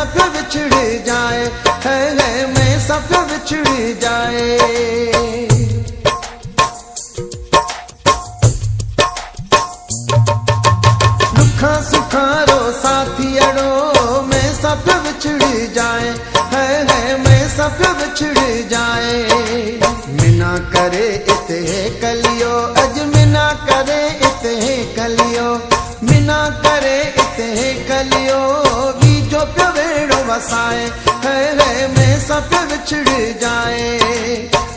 सब बिछड़ जाए, है मैं सब बिछड़ जाए। दुखा सुखारो साथी अड़ो मैं सब बिछड़ जाए, है मैं सब बिछड़ जाए। मिना करे इते कलियो अज मिना करे इते कलियो, मिना करे इते कलियो बीजो प्यो वेड़ो वसाए, है मैं सब बिछड़ जाए,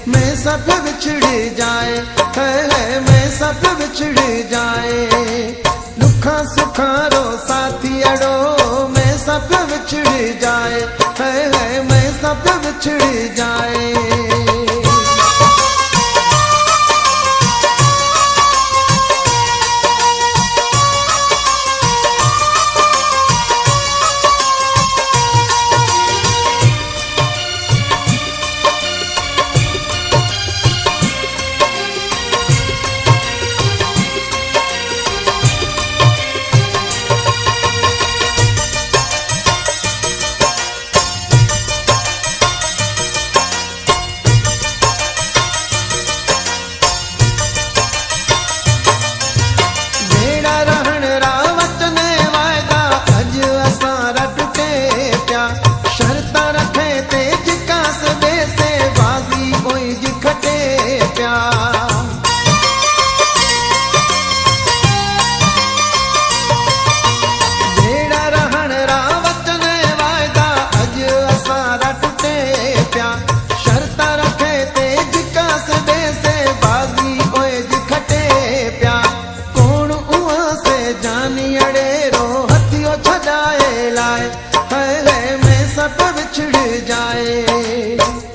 मैं सब बिछड़ जाए, है मैं सब बिछड़ जाए। दुखा सुखारो साथी अड़ो मैं सब बिछड़ जाए, है मैं सब बिछड़ जाए।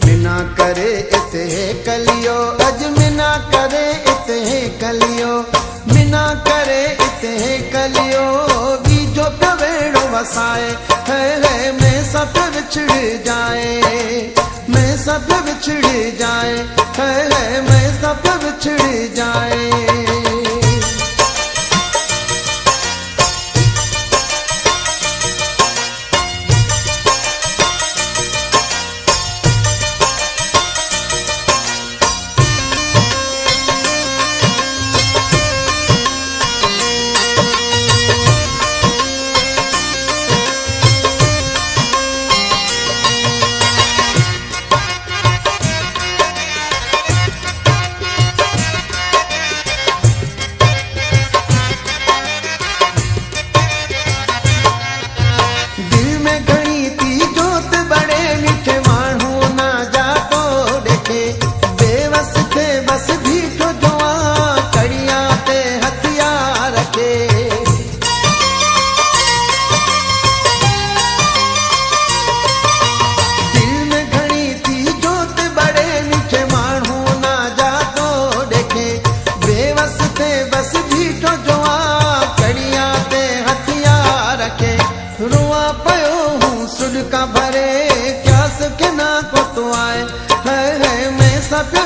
मिना करे इते कलियो अज मिना करे इते कलियो, मिना करे इते कलियो बीजो प्यो वेड़ो वसाए, है मैं सब बिछड़ जाए, मैं सब बिछड़ जाए, है मैं सब बिछड़ जाए।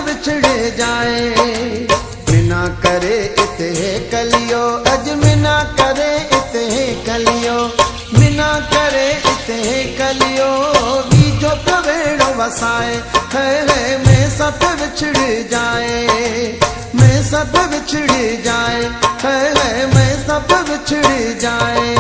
बिछड़ जाए मिना करे इते कलियो अज मिना करे इते कलियो, मिना करे इते कलियो बीजो प्यो वेड़ो वसाए, है मैं सब बिछड़ जाए, मैं सब बिछड़ जाए, है मैं सब बिछड़ जाए।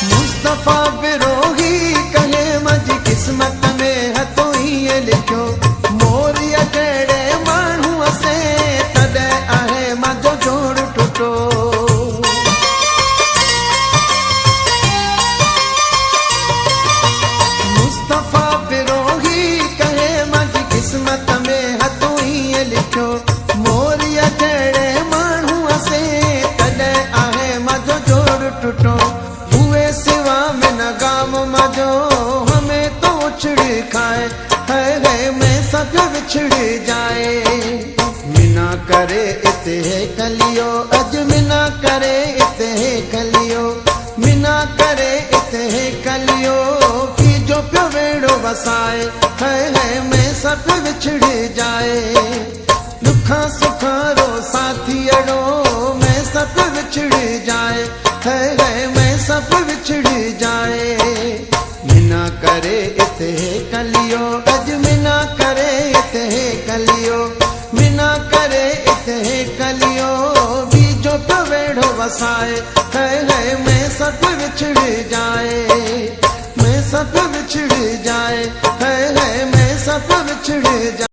मुस्तफा बिरोही कहे मज किस्मत में है तो ही लिखो, मोरिया केड़े मानू असे तदे आहे मजो जोड़ टुटो। मुस्तफा बिरोही कहे मज किस्मत में है तो ही लिखो, मोरिया केड़े मानू असे तदे वसाए, है मैं सब विछड़ जाए। दुखा सुखा रो साथी अड़ो, मैं सब विछड़ जाए, है मैं सब विछड़ जाए। मिना करे इते कलियो, अज मिना करे इते कलियो, मिना करे इते कलियो, बीजो पे वेड़ो वसाए, है मैं सब विछड़ जाए, मैं सब विछड़ जाए, है मैं सब विछड़ जाए।